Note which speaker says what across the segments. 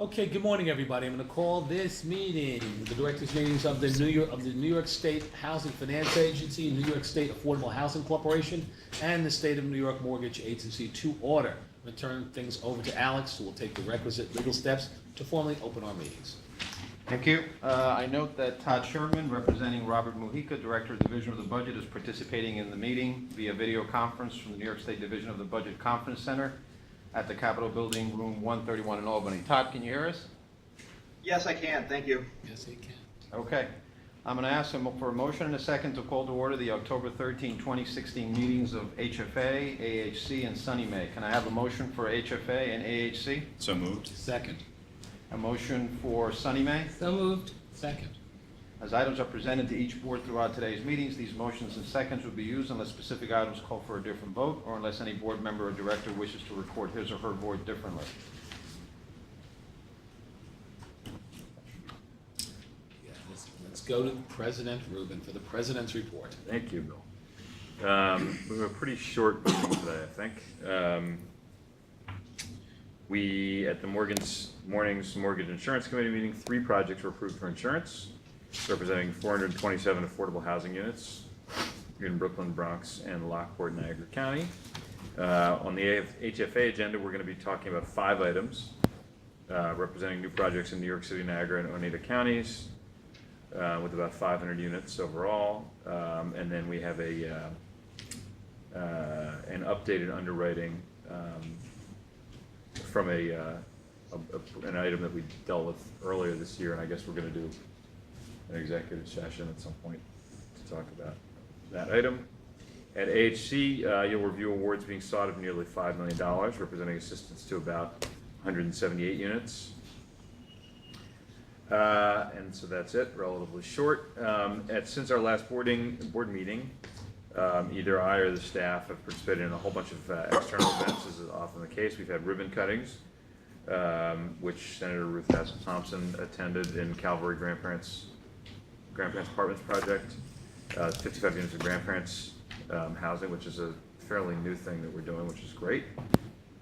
Speaker 1: Okay, good morning, everybody. I'm going to call this meeting, the directors' meetings of the New York State Housing Finance Agency, New York State Affordable Housing Corporation, and the State of New York Mortgage Agency to order. I'm going to turn things over to Alex, who will take the requisite legal steps to formally open our meetings.
Speaker 2: Thank you. I note that Todd Sherman, representing Robert Mujica, Director of Division of the Budget, is participating in the meeting via video conference from the New York State Division of the Budget Conference Center at the Capitol Building, room 131 in Albany. Todd, can you hear us?
Speaker 3: Yes, I can. Thank you.
Speaker 1: Yes, he can.
Speaker 2: Okay. I'm going to ask him for a motion and a second to call to order the October 13, 2016 meetings of HFA, AHC, and SONYMA. Can I have a motion for HFA and AHC?
Speaker 4: So moved.
Speaker 1: Second.
Speaker 2: A motion for SONYMA?
Speaker 5: So moved.
Speaker 1: Second.
Speaker 2: As items are presented to each board throughout today's meetings, these motions and seconds will be used unless specific items call for a different vote or unless any board member or director wishes to record his or her vote differently.
Speaker 1: Yeah, let's go to President Rubin for the President's report.
Speaker 4: Thank you, Bill. We have a pretty short meeting today, I think. We, at the morning's Mortgage Insurance Committee meeting, 3 projects were approved for insurance, representing 427 affordable housing units in Brooklyn, Bronx, and Lockport, Niagara County. On the HFA agenda, we're going to be talking about 5 items representing new projects in New York City, Niagara, and Oneida counties with about 500 units overall. And then we have an updated underwriting from an item that we dealt with earlier this year, and I guess we're going to do an executive session at some point to talk about that item. At AHC, you'll review awards being sought of nearly $5 million, representing assistance to about 178 units. And so that's it, relatively short. Since our last board meeting, either I or the staff have participated in a whole bunch of external events, as is often the case. We've had ribbon cuttings, which Senator Ruth Hassel Thompson attended in Calvary Grandparents Apartments Project, 55 units of grandparents housing, which is a fairly new thing that we're doing, which is great.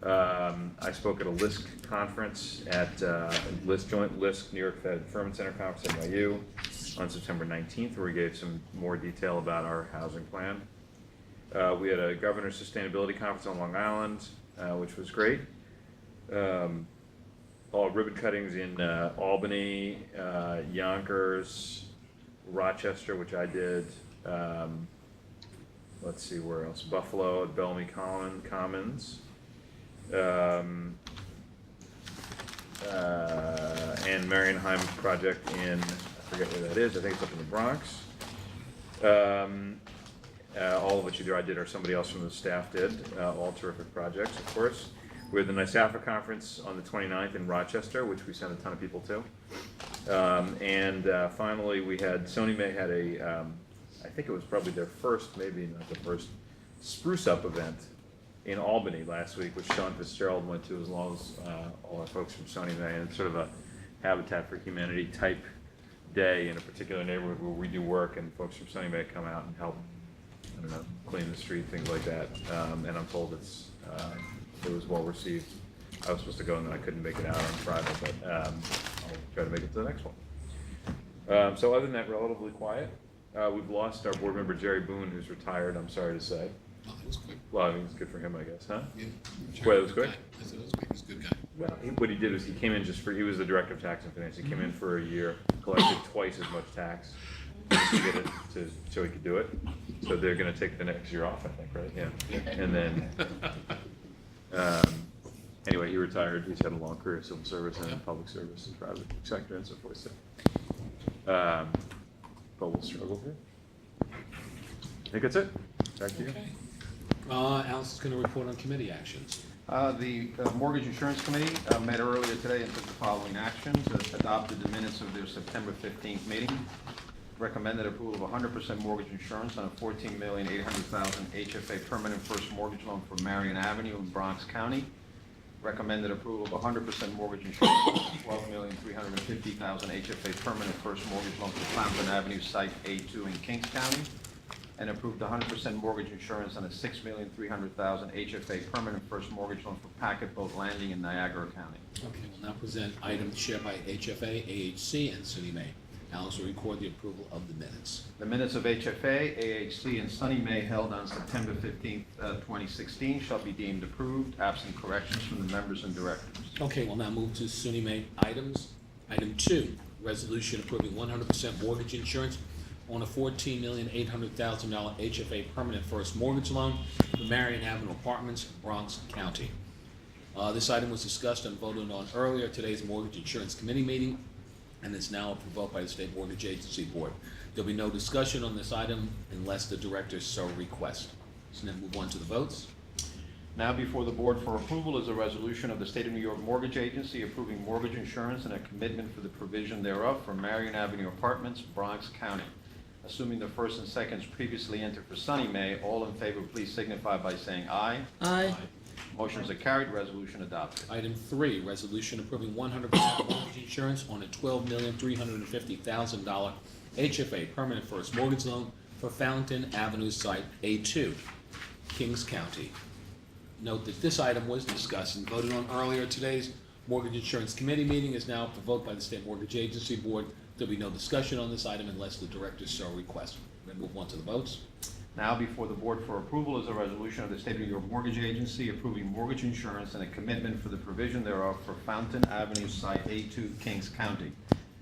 Speaker 4: I spoke at a LISC conference at joint LISC New York Fed Furman Center conference at NYU on September 19th, where we gave some more detail about our housing plan. We had a Governor's Sustainability Conference on Long Island, which was great. All ribbon cuttings in Albany, Yonkers, Rochester, which I did. Let's see where else. Buffalo at Bellamy Commons. And Marienheim project in, I forget where that is, I think it's up in the Bronx. All of which either I did or somebody else from the staff did. All terrific projects, of course. We had the NISAFA conference on the 29th in Rochester, which we sent a ton of people to. Finally, we had, SONYMA had I think it was probably their first, maybe not the first, Spruce Up event in Albany last week, which Sean Fitzgerald went to, as well as all our folks from SONYMA, and it's sort of a Habitat for Humanity type day in a particular neighborhood where we do work, and folks from SONYMA come out and help, I don't know, clean the street, things like that. And I'm told it was well received. I was supposed to go and then I couldn't make it out on Friday, but I'll try to make it to the next one. So other than that, relatively quiet. We've lost our board member Jerry Boone, who's retired, I'm sorry to say.
Speaker 1: Oh, that was quick.
Speaker 4: Well, I mean, it's good for him, I guess, huh?
Speaker 1: Yeah.
Speaker 4: Well, it was quick?
Speaker 1: I said it was quick. He's a good guy.
Speaker 4: Well, what he did was he came in he was the director of tax and finance. He came in for a year, collected twice as much tax to get it so he could do it. So they're going to take the next year off, I think, right? Yeah. And then, anyway, he retired. He's had a long career in civil service and in public service and private sector and so forth. So, but we'll struggle here. I think that's it. Back to you.
Speaker 1: Okay. Alice is going to report on committee actions.
Speaker 2: The Mortgage Insurance Committee met earlier today and took the following actions. Adopted the minutes of their September 15th meeting. Recommended approval of 100% mortgage insurance on a $14,800,000 HFA permanent first mortgage loan for Marion Avenue in Bronx County. Recommended approval of 100% mortgage insurance on $12,350,000 HFA permanent first mortgage loan for Clampton Avenue Site A2 in Kings County. and approved 100% mortgage insurance on a $6,300,000 HFA permanent first mortgage loan for Packet Boat Landing in Niagara County.
Speaker 1: Okay, we'll now present items shared by HFA, AHC, and SONYMA. Alice will record the approval of the minutes.
Speaker 2: The minutes of HFA, AHC, and SONYMA held on September 15th, 2016 shall be deemed approved, absent corrections from the members and directors.
Speaker 1: Okay, we'll now move to SONYMA items. Item 2, resolution approving 100% mortgage insurance on a $14,800,000 HFA permanent first mortgage loan for Marion Avenue Apartments, Bronx County. This item was discussed and voted on earlier at today's Mortgage Insurance Committee meeting and is now approved vote by the State Mortgage Agency Board. There'll be no discussion on this item unless the directors so request. So then move on to the votes.
Speaker 2: Now before the board for approval is a resolution of the State of New York Mortgage Agency approving mortgage insurance and a commitment for the provision thereof for Marion Avenue Apartments, Bronx County. Assuming the first and seconds previously entered for SONYMA, all in favor please signify by saying aye.
Speaker 5: Aye.
Speaker 2: Motions are carried, resolution adopted.
Speaker 1: Item 3, resolution approving 100% mortgage insurance on a $12,350,000 HFA permanent first mortgage loan for Fountain Avenue Site A2, Kings County. Note that this item was discussed and voted on earlier at today's Mortgage Insurance Committee meeting, is now up for vote by the State Mortgage Agency Board. There'll be no discussion on this item unless the directors so request. We're going to move on to the votes.
Speaker 2: Now before the board for approval is a resolution of the State of New York Mortgage Agency approving mortgage insurance and a commitment for the provision thereof for Fountain Avenue Site A2, Kings County.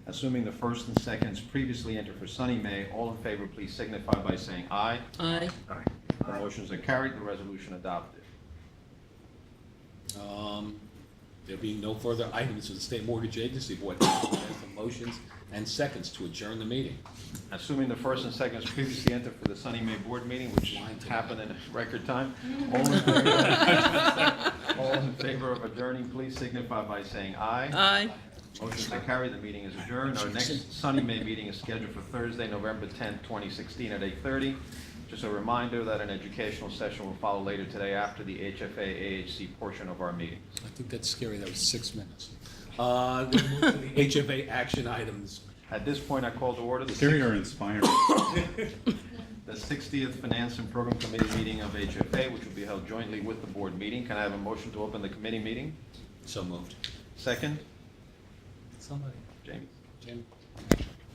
Speaker 2: Assuming the first and seconds previously entered for SONYMA, all in favor please signify by saying aye.
Speaker 5: Aye.
Speaker 2: The motions are carried, the resolution adopted.
Speaker 1: There being no further items of the State Mortgage Agency Board, I'll ask for motions and seconds to adjourn the meeting.
Speaker 2: Assuming the first and seconds previously entered for the SONYMA board meeting, which happened in record time, all in favor of adjourning, please signify by saying aye.
Speaker 5: Aye.
Speaker 2: Motions are carried, the meeting is adjourned. Our next SONYMA meeting is scheduled for Thursday, November 10th, 2016 at 8:30. Just a reminder that an educational session will follow later today after the HFA AHC portion of our meeting.
Speaker 1: I think that's scary, that was 6 minutes. We'll move to the HFA action items.
Speaker 2: At this point, I call to order the
Speaker 6: Scary or inspiring?
Speaker 2: the 60th Finance and Program Committee meeting of HFA, which will be held jointly with the board meeting. Can I have a motion to open the committee meeting?
Speaker 1: So moved.
Speaker 2: Second?
Speaker 1: Somebody.
Speaker 2: Jamie.
Speaker 1: Jim?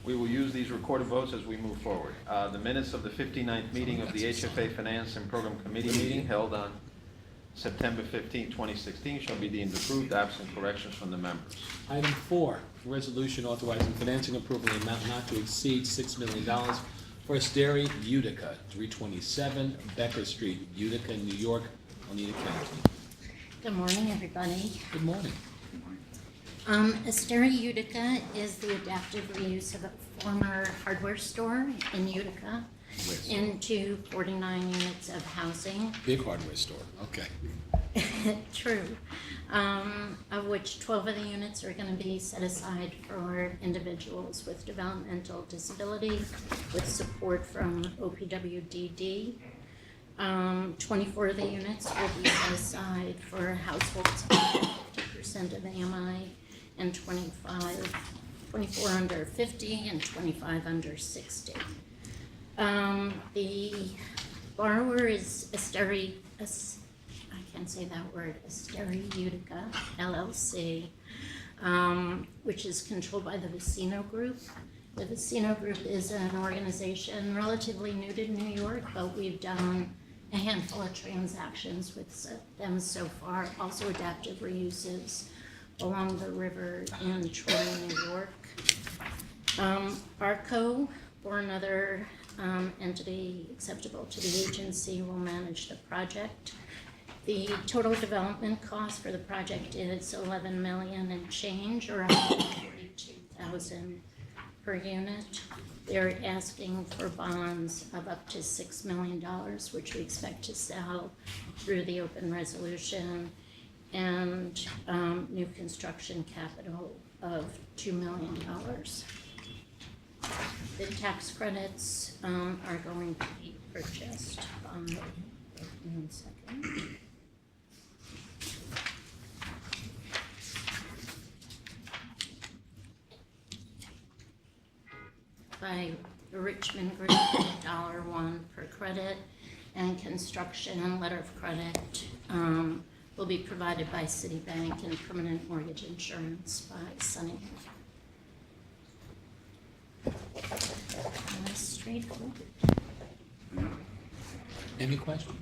Speaker 2: We will use these recorded votes as we move forward. The minutes of the 59th meeting of the HFA Finance and Program Committee meeting held on September 15, 2016 shall be deemed approved, absent corrections from the members.
Speaker 1: Item 4, resolution authorizing financing approval in amount not to exceed $6 million for Asteri Utica, 327 Becker Street, Utica, New York, Oneida County.
Speaker 7: Good morning, everybody.
Speaker 1: Good morning.
Speaker 7: Asteri Utica is the adaptive reuse of a former hardware store in Utica into 49 units of housing.
Speaker 1: Big hardware store, okay.
Speaker 7: True. Of which 12 of the units are going to be set aside for individuals with developmental disability with support from OPWDD. 24 of the units will be set aside for households under 50% of AMI, and 24 under 50 and 25 under 60. The borrower is Asteri Utica, LLC, which is controlled by the Vicino Group. The Vicino Group is an organization relatively new to New York, but we've done a handful of transactions with them so far, also adaptive reuses along the river in Troy, New York. ARCO, or another entity acceptable to the agency, will manage the project. The total development cost for the project is $11 million and change, or $142,000 per unit. They're asking for bonds of up to $6 million, which we expect to sell through the open resolution, and new construction capital of $2 million. The tax credits are going to be purchased by the Richmond Group, $1 per credit, and construction and letter of credit will be provided by Citibank, and permanent mortgage insurance by SONYMA. That's straightforward.
Speaker 1: Any questions?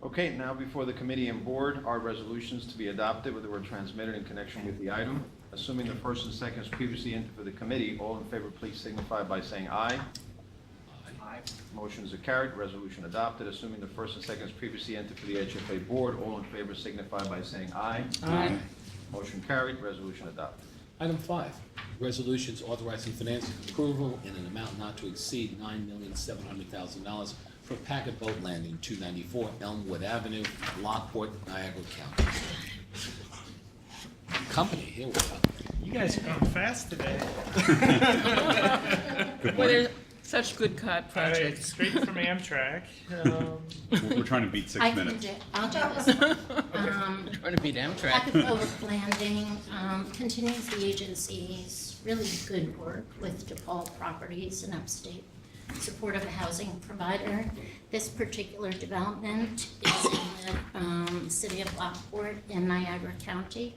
Speaker 2: Okay, now before the committee and board are resolutions to be adopted with the word transmitted in connection with the item. Assuming the first and second is previously entered for the committee, all in favor please signify by saying aye.
Speaker 3: Aye.
Speaker 2: Motions are carried, resolution adopted. Assuming the first and second is previously entered for the HFA board, all in favor signify by saying aye.
Speaker 1: Aye.
Speaker 2: Motion carried, resolution adopted.
Speaker 1: Item 5, resolutions authorizing financing approval in an amount not to exceed $9,700,000 for Packet Boat Landing, 294 Elmwood Avenue, Lockport, Niagara County. Company, here we go.
Speaker 5: You guys are going fast today.
Speaker 6: Well, they're such good COD
Speaker 5: It's
Speaker 6: projects.
Speaker 5: straight from Amtrak.
Speaker 8: We're trying to beat 6
Speaker 7: I can
Speaker 8: minutes.
Speaker 7: I'll do this.
Speaker 6: Trying to beat Amtrak.
Speaker 7: Packet Boat Landing continues the agency's really good work with DePaul Properties in upstate, supportive housing provider. This particular development is in the city of Lockport in Niagara County.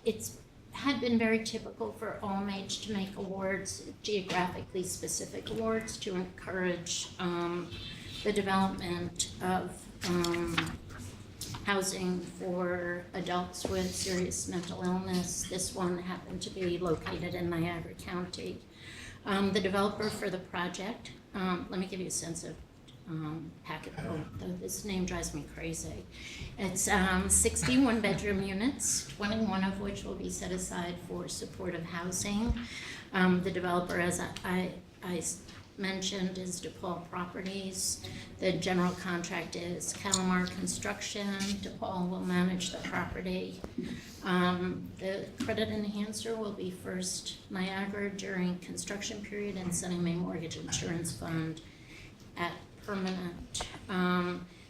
Speaker 7: It's had been very typical for OMH to make awards, geographically specific awards, to encourage the development of housing for adults with serious mental illness. This one happened to be located in Niagara County. The developer for the project, let me give you a sense of Packet Boat, though this name drives me crazy. It's 61 bedroom units, 21 of which will be set aside for supportive housing. The developer, as I mentioned, is DePaul Properties. The general contract is Calamar Construction. DePaul will manage the property. The credit enhancer will be First Niagara during construction period, and SONYMA Mortgage Insurance Fund at permanent.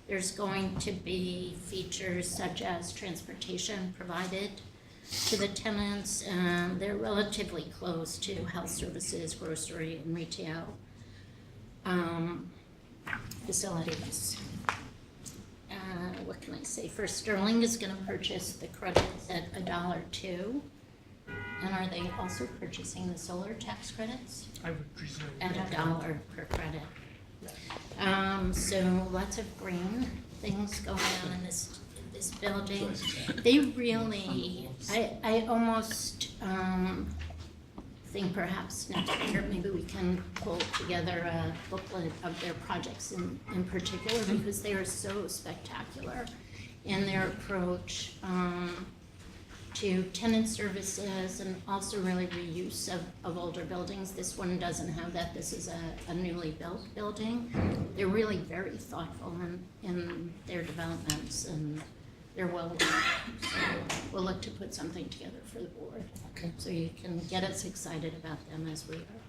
Speaker 7: There's going to be features such as transportation provided to the tenants, and they're relatively close to health services, grocery, and retail facilities. What can I say? First, Sterling is going to purchase the credits at $1.02. And are they also purchasing the solar tax credits?
Speaker 5: I would presume.
Speaker 7: At $1 per credit. So lots of green things going on in this building. They really, I almost think perhaps next year maybe we can pull together a booklet of their projects in particular, because they are so spectacular in their approach to tenant services and also really reuse of older buildings. This one doesn't have that. This is a newly built building. They're really very thoughtful in their developments, and they're well done. So we'll look to put something together for the board.
Speaker 1: Okay.
Speaker 7: So you can get us excited about them as we are.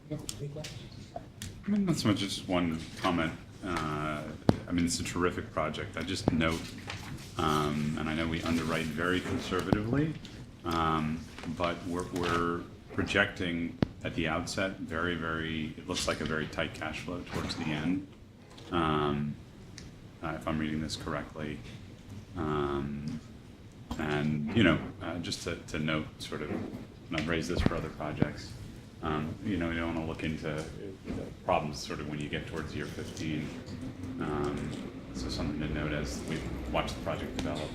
Speaker 1: Any questions?
Speaker 8: Not so much, just one comment. I mean, it's a terrific project. I just note, and I know we underwrite very conservatively, but we're projecting at the outset very, it looks like a very tight cash flow towards the end, if I'm reading this correctly. And, you know, just to note, sort of, and I've raised this for other projects, you know, you don't want to look into problems sort of when you get towards year 15. So something to note as we watch the project develop.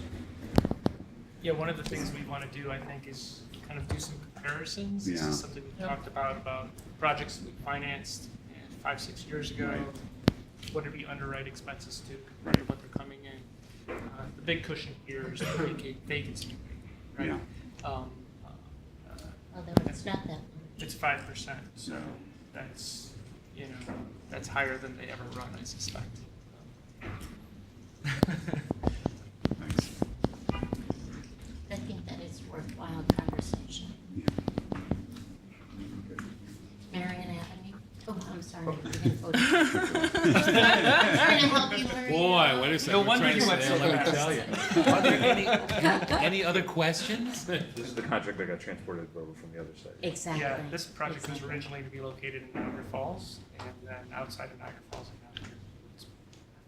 Speaker 5: Yeah, one of the things we want to do, I think, is kind of do some comparisons. This
Speaker 8: Yeah.
Speaker 5: is something we talked about projects that we financed 5-6 years ago.
Speaker 8: Right.
Speaker 5: What did we underwrite expenses to compared to what they're coming in? The big cushion here is the vacancy rate, right?
Speaker 8: Yeah.
Speaker 7: Although it's not that.
Speaker 5: It's 5%, so
Speaker 8: Yeah.
Speaker 5: that's, you know, that's higher than they ever run, I suspect.
Speaker 8: Thanks.
Speaker 7: I think that is worthwhile conversation.
Speaker 8: Yeah.
Speaker 7: Marion Avenue. Oh, I'm sorry. I'm trying to help you, Maria.
Speaker 1: Boy, wait a second.
Speaker 5: No
Speaker 1: we're
Speaker 5: wonder
Speaker 1: trying to
Speaker 5: you went
Speaker 1: stay
Speaker 5: so
Speaker 1: on, let me
Speaker 5: fast.
Speaker 1: tell you. Are there any other questions?
Speaker 4: This is the contract that got transported over from the other side.
Speaker 7: Exactly.
Speaker 5: Yeah, this project was
Speaker 7: Exactly.
Speaker 5: originally to be located in Niagara Falls, and then outside of Niagara Falls and down here. It's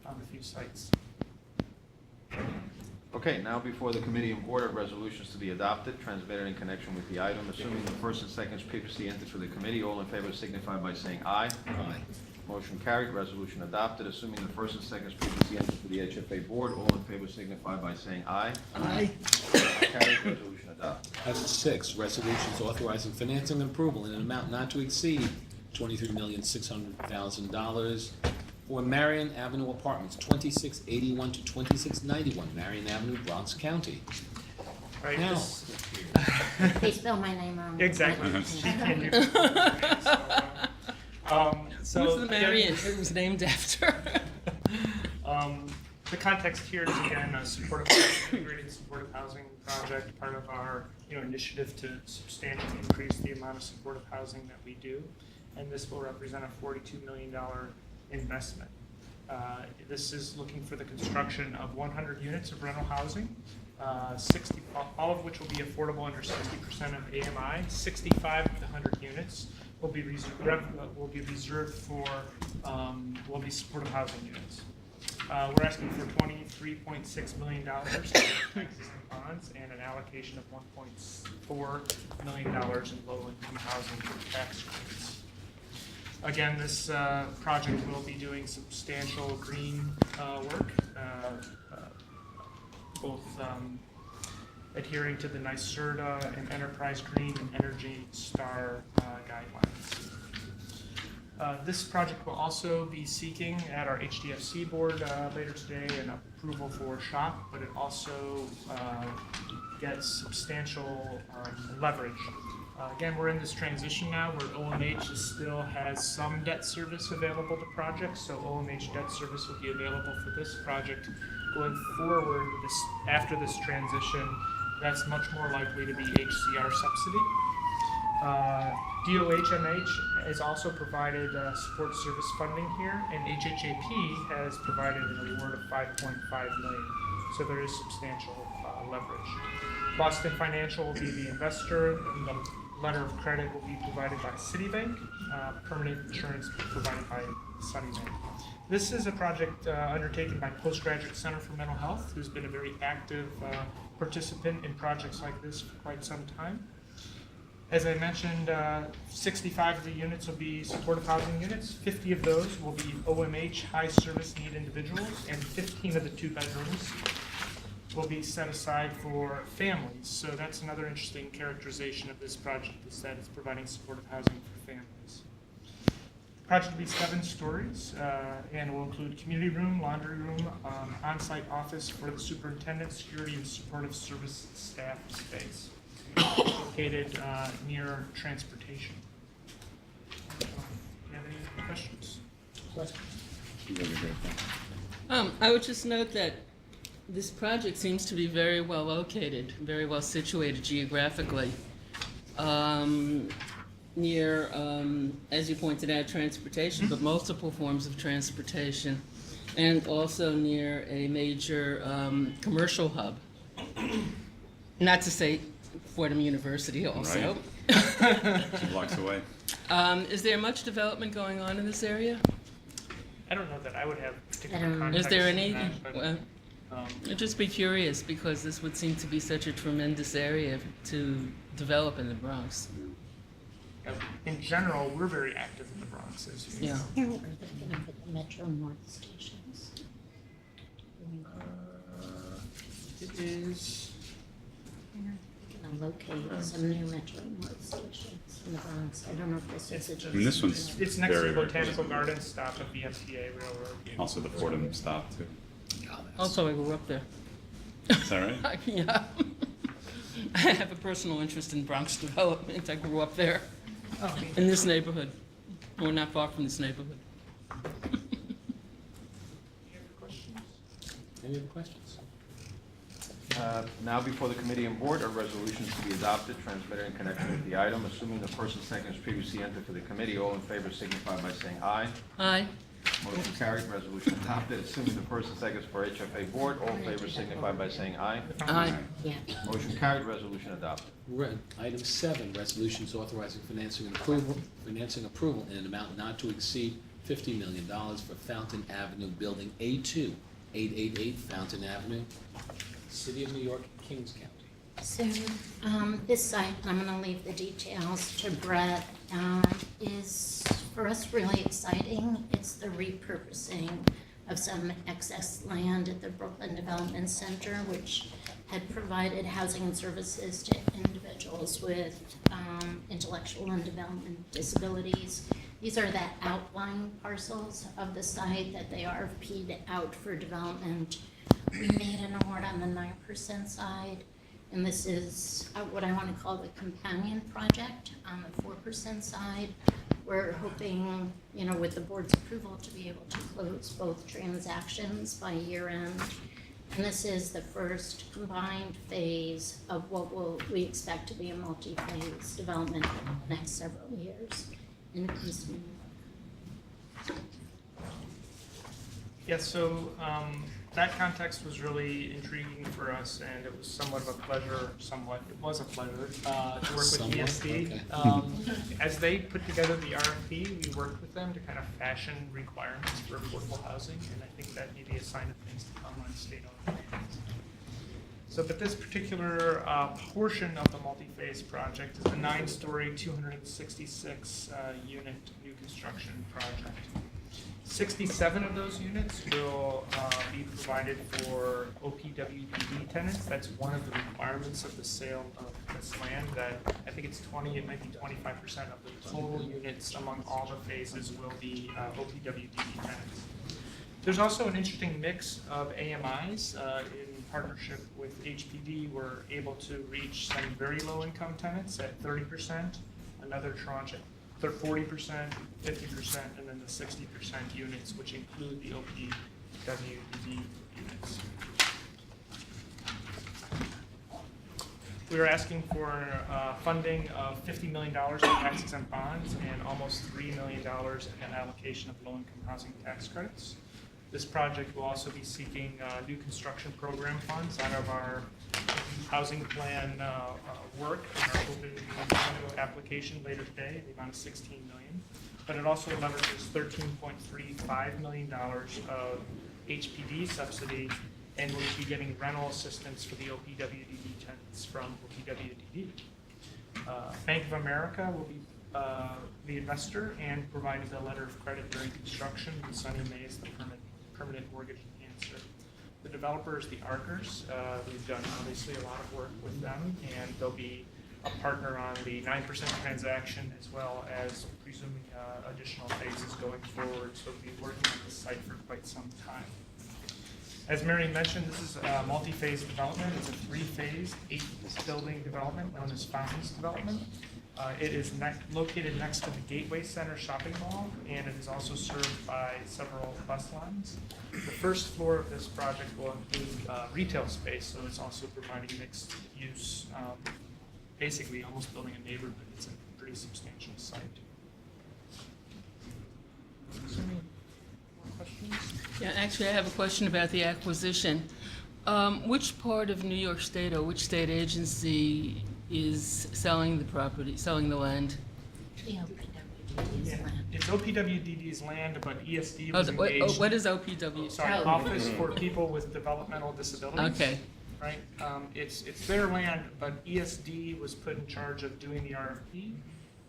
Speaker 5: on a few sites.
Speaker 2: Okay, now before the committee and board of resolutions to be adopted, transmitted in connection with the item, assuming the first and seconds previously entered for the committee, all in favor signify by saying aye.
Speaker 1: Aye.
Speaker 2: Motion carried, resolution adopted, assuming the first and seconds previously entered for the HFA board, all in favor signify by saying aye.
Speaker 6: Aye.
Speaker 2: Carried, resolution adopted.
Speaker 1: Item 6, resolutions authorizing financing and approval in an amount not to exceed $23,600,000 for Marion Avenue Apartments, 2681 to 2691 Marion Avenue, Bronx County.
Speaker 5: Right,
Speaker 1: Now,
Speaker 5: this-
Speaker 7: They spell my name wrong.
Speaker 5: Exactly. So
Speaker 6: Who's the
Speaker 5: again,
Speaker 6: Marion it was named after?
Speaker 5: The context here is again a integrated supportive housing project, part of our initiative to substantially increase the amount of supportive housing that we do, and this will represent a $42 million investment. This is looking for the construction of 100 units of rental housing, 60, all of which will be affordable under 60% of AMI. 65 of the 100 units will be reserved for will be supportive housing units. We're asking for $23.6 million in existing bonds and an allocation of $1.4 million in low-income housing for tax credits. Again, this project will be doing substantial green work, both adhering to the NYSERDA and Enterprise Green and Energy Star guidelines. This project will also be seeking at our HDFC board later today an approval for SHOP, but it also gets substantial leverage. Again, we're in this transition now where OMH still has some debt service available to projects, so OMH debt service will be available for this project. Going forward, after this transition, that's much more likely to be HCR subsidy. DOHMH has also provided support service funding here, and HHAP has provided an award of $5.5 million. So there is substantial leverage. Boston Financial will be the investor, and the letter of credit will be provided by Citibank, permanent insurance provided by SONYMA. This is a project undertaken by Postgraduate Center for Mental Health, who's been a very active participant in projects like this for quite some time. As I mentioned, 65 of the units will be supportive housing units. 50 of those will be OMH high service need individuals, and 15 of the 2 bedrooms will be set aside for families. So that's another interesting characterization of this project, is that it's providing supportive housing for families. The project will be 7 stories and will include community room, laundry room, on-site office for the superintendent, security, and supportive service staff space, located near transportation. Do you have any questions?
Speaker 6: I would just note that this project seems to be very well located, very well situated geographically. Near, as you pointed out, transportation, but multiple forms of transportation, and also near a major commercial hub. Not to say Fordham University also.
Speaker 8: Right. 2 blocks away.
Speaker 6: Is there much development going on in this area?
Speaker 5: I don't know that I would have particular
Speaker 7: I don't know.
Speaker 5: context.
Speaker 6: Is there
Speaker 5: in
Speaker 6: any?
Speaker 5: that, but,
Speaker 6: Well, I'd just be curious, because this would seem to be such a tremendous area to develop in the Bronx.
Speaker 5: in general, we're very active in the Bronx, as you know.
Speaker 6: Yeah.
Speaker 7: Here, we're looking for the Metro North stations.
Speaker 5: It is,
Speaker 7: We're gonna locate some new Metro North stations in the Bronx. I don't know if this
Speaker 5: it's
Speaker 7: is
Speaker 5: just,
Speaker 7: a.
Speaker 8: I mean, this one's
Speaker 5: it's next to
Speaker 8: very,
Speaker 5: the
Speaker 8: very
Speaker 5: Botanical
Speaker 8: close to the-
Speaker 5: Gardens stop of the FTA Railroad.
Speaker 8: Also the Fordham stop too.
Speaker 6: Also, I grew up there.
Speaker 8: Is that right?
Speaker 6: Yeah. I have a personal interest in Bronx development. I grew up there,
Speaker 5: Oh,
Speaker 6: in this neighborhood. We're not far from this neighborhood.
Speaker 1: Any other questions?
Speaker 2: Now before the committee and board are resolutions to be adopted, transmitted in connection with the item. Assuming the person second is previously entered for the committee, all in favor signify by saying aye.
Speaker 6: Aye.
Speaker 2: Motion carried, resolution adopted. Assuming the person second is for HFA board, all in favor signify by saying aye.
Speaker 6: Aye.
Speaker 7: Yeah.
Speaker 2: Motion carried, resolution adopted.
Speaker 1: Item 7, resolutions authorizing financing approval in an amount not to exceed $50 million for Fountain Avenue Building A2, 888 Fountain Avenue, City of New York, Kings County.
Speaker 7: So, this site, I'm gonna leave the details to Brett, is for us really exciting. It's the repurposing of some excess land at the Brooklyn Development Center, which had provided housing and services to individuals with intellectual and development disabilities. These are the outlying parcels of the site that they RFP'd out for development. We made an award on the 9% side, and this is what I want to call the companion project on the 4% side. We're hoping, with the board's approval, to be able to close both transactions by year end. And this is the first combined phase of what we expect to be a multi-phase development over the next several years in East New York.
Speaker 5: Yeah, so that context was really intriguing for us, and it was somewhat of a pleasure, it was a pleasure to work with
Speaker 1: Somewhat,
Speaker 5: ESD.
Speaker 1: okay.
Speaker 5: As they put together the RFP, we worked with them to kind of fashion requirements for affordable housing, and I think that may be a sign of things to come on state-owned land. So, but this particular portion of the multi-phase project is the 9-story, 266 unit new construction project. 67 of those units will be provided for OPWDD tenants. That's one of the requirements of the sale of this land. That I think it's 20, it might be 25% of the total units among all the phases will be OPWDD tenants. There's also an interesting mix of AMIs. In partnership with HPD, we're able to reach some very low income tenants at 30%, another tranche at 40%, 50%, and then the 60% units, which include the OPWDD units. We are asking for funding of $50 million in tax-exempt bonds and almost $3 million in allocation of low-income housing tax credits. This project will also be seeking new construction program funds out of our housing plan work and our open application later today, the amount of $16 million. But it also leverages $13.35 million of HPD subsidy, and we'll be getting rental assistance for the OPWDD tenants from OPWDD. Bank of America will be the investor and provided the letter of credit during construction, and SONYMA is the permanent mortgage enhancer. The developer is the Arkers. We've done obviously a lot of work with them, and they'll be a partner on the 9% transaction as well as presuming additional phases going forward. So we'll be working on this site for quite some time. As Mary mentioned, this is a multi-phase development. It's a 3-phase, 8-building development known as Fountains Development. It is located next to the Gateway Center shopping mall, and it is also served by several bus lines. The first floor of this project will include retail space, so it's also providing mixed use, basically almost building a neighborhood. It's a pretty substantial site. Is there any more questions?
Speaker 6: Yeah, actually, I have a question about the acquisition. Which part of New York State or which state agency is selling the property, selling the land?
Speaker 7: The OPWDD's land.
Speaker 5: It's OPWDD's land, but ESD was engaged.
Speaker 6: What is OPW?
Speaker 5: Sorry, Office for People with Developmental Disabilities.
Speaker 6: Okay.
Speaker 5: Right, it's their land, but ESD was put in charge of doing the RFP,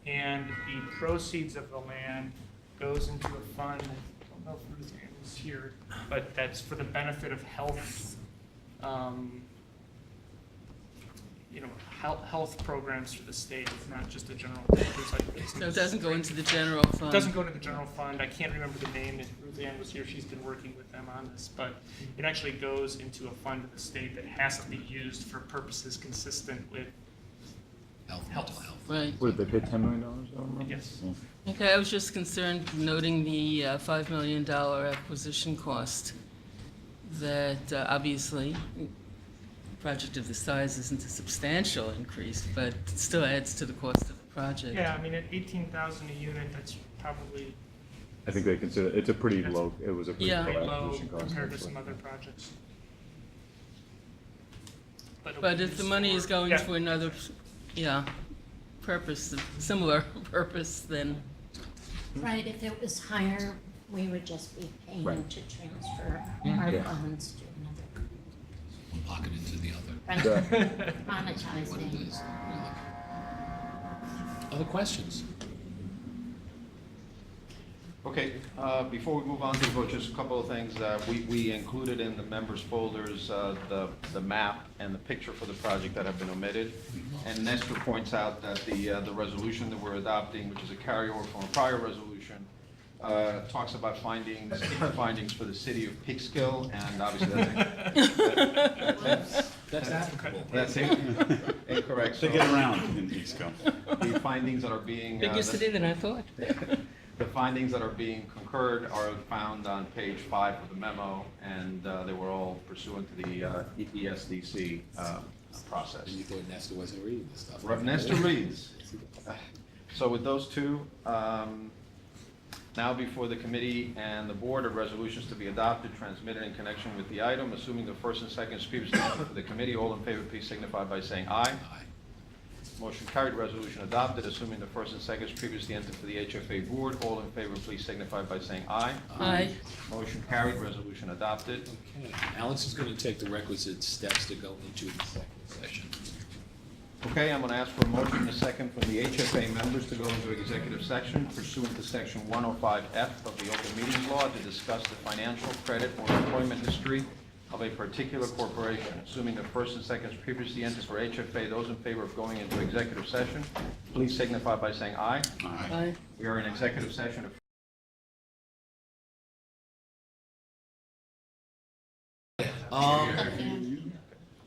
Speaker 5: and the proceeds of the land goes into a fund. I don't know if Ruth Ann is here, but that's for the benefit of health, health programs for the state. It's not just a general.
Speaker 6: So it doesn't go into the general fund?
Speaker 5: It doesn't go to the general fund. I can't remember the name. If Ruth Ann was here, she's been working with them on this, but it actually goes into a fund of the state that has to be used for purposes consistent with
Speaker 1: Mental health.
Speaker 6: Right.
Speaker 4: What, did they pay $10 million?
Speaker 5: yes.
Speaker 6: Okay, I was just concerned noting the $5 million acquisition cost that obviously project of this size isn't a substantial increase, but it still adds to the cost of the project.
Speaker 5: Yeah, I mean, at 18,000 a unit, that's probably
Speaker 4: I think they consider, it's a pretty
Speaker 5: That's-
Speaker 4: low, it was a pretty
Speaker 6: Yeah.
Speaker 5: pretty
Speaker 4: low
Speaker 5: low
Speaker 4: acquisition cost.
Speaker 5: compared to
Speaker 4: actually.
Speaker 5: some other projects. it'll
Speaker 6: But
Speaker 5: be
Speaker 6: if the
Speaker 5: used
Speaker 6: money
Speaker 5: for-
Speaker 6: is going
Speaker 5: yeah.
Speaker 6: for another, purpose, similar purpose, then,
Speaker 7: Right, if it was higher, we would just be paying
Speaker 4: Right.
Speaker 7: to transfer our funds to another,
Speaker 1: One pocket into the other.
Speaker 7: right,
Speaker 1: What it
Speaker 7: monetizing.
Speaker 1: is. Other questions?
Speaker 2: Okay, before we move on to the vote, just a couple of things. We included in the members' folders the map and the picture for the project that have been omitted. And Nestor points out that the resolution that we're adopting, which is a carryover from a prior resolution, talks about findings for the city of Peekskill, and obviously
Speaker 1: That's applicable.
Speaker 2: that's incorrect.
Speaker 8: They get around in Eastco.
Speaker 2: The findings that are being.
Speaker 6: bigger city than I thought.
Speaker 2: The findings that are being concurred are found on page 5 of the memo, and they were all pursuant to the ESDC process.
Speaker 1: And you thought Nestor wasn't reading this stuff.
Speaker 2: Nestor reads. So with those two, now before the committee and the board are resolutions to be adopted, transmitted in connection with the item, assuming the first and second is previously entered for the committee. All in favor, please signify by saying aye.
Speaker 1: Aye.
Speaker 2: Motion carried, resolution adopted, assuming the first and second is previously entered for the HFA board. All in favor, please signify by saying aye.
Speaker 6: Aye.
Speaker 2: Motion carried, resolution adopted.
Speaker 1: Okay, Alex is gonna take the requisite steps to go into executive session.
Speaker 2: Okay, I'm going to ask for a motion in a second from the HFA members to go into executive session pursuant to section 105F of the Open Meetings Law to discuss the financial, credit, or employment history of a particular corporation. Assuming the first and second is previously entered for HFA, those in favor of going into executive session, please signify by saying aye.
Speaker 6: Aye.
Speaker 2: We are in executive session.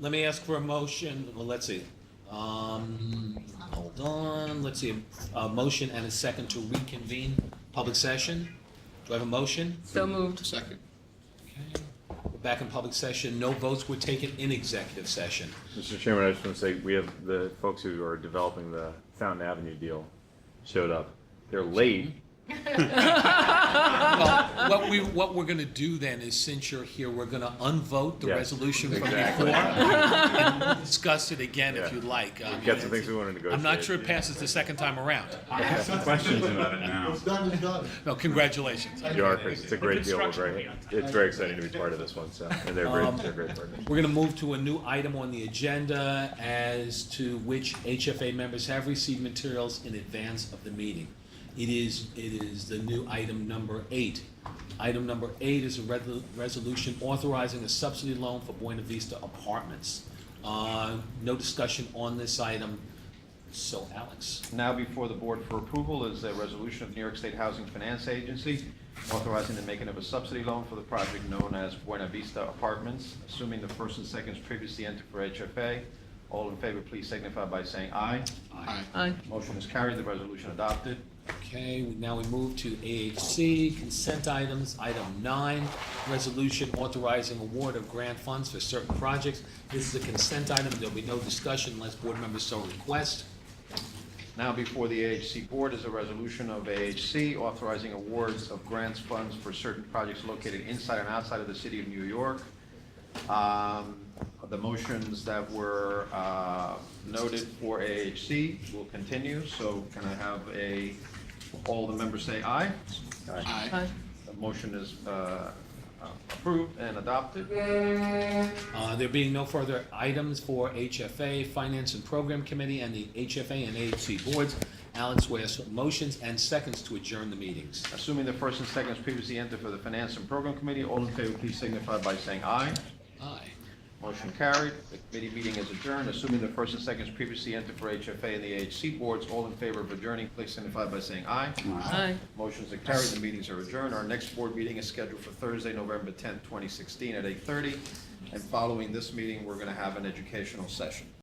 Speaker 1: Let me ask for a motion, well, let's see. Hold on, let's see, a motion and a second to reconvene public session. Do I have a motion?
Speaker 6: So moved.
Speaker 1: Second. Okay, we're back in public session, no votes were taken in executive session.
Speaker 4: Mr. Chairman, I just want to say, we have the folks who are developing the Fountain Avenue deal showed up. They're late.
Speaker 1: Well, what we're gonna do then is, since you're here, we're gonna unvote the
Speaker 4: Yes,
Speaker 1: resolution from
Speaker 4: exactly.
Speaker 1: before and we'll discuss it again if
Speaker 4: Yeah.
Speaker 1: you'd like.
Speaker 4: We've got some things we want to negotiate.
Speaker 1: I'm not sure it passes the second time around.
Speaker 8: I have some questions about it now.
Speaker 1: No, congratulations.
Speaker 4: You are, Chris. It's a great deal. We're
Speaker 5: construction
Speaker 4: very,
Speaker 5: will be on time.
Speaker 4: it's very exciting to be part of this one, so, and they're great partners.
Speaker 1: We're gonna move to a new item on the agenda as to which HFA members have received materials in advance of the meeting. It is the new item number 8. Item number 8 is a resolution authorizing a subsidy loan for Buena Vista Apartments. No discussion on this item, so Alex.
Speaker 2: Now before the board for approval is a resolution of New York State Housing Finance Agency authorizing the making of a subsidy loan for the project known as Buena Vista Apartments, assuming the first and second is previously entered for HFA. All in favor, please signify by saying aye.
Speaker 6: Aye.
Speaker 2: Motion is carried, the resolution adopted.
Speaker 1: Okay, now we move to AHC, consent items. Item 9, resolution authorizing award of grant funds for certain projects. This is a consent item, there'll be no discussion unless board members so request.
Speaker 2: Now before the AHC board is a resolution of AHC authorizing awards of grants funds for certain projects located inside and outside of the city of New York. The motions that were noted for AHC will continue, so can I have all the members say aye?
Speaker 6: Aye.
Speaker 2: The motion is approved and adopted.
Speaker 1: There being no further items for HFA, Finance and Program Committee, and the HFA and AHC boards, Alex will ask motions and seconds to adjourn the meetings.
Speaker 2: Assuming the first and second is previously entered for the Finance and Program Committee, all in favor, please signify by saying aye.
Speaker 1: Aye.
Speaker 2: Motion carried. The committee meeting is adjourned. Assuming the first and second is previously entered for HFA and the AHC boards, all in favor of adjourning, please signify by saying aye.
Speaker 6: Aye.
Speaker 2: Motions are carried. The meetings are adjourned. Our next board meeting is scheduled for Thursday, November 10th, 2016 at 8:30. And following this meeting, we're going to have an educational session.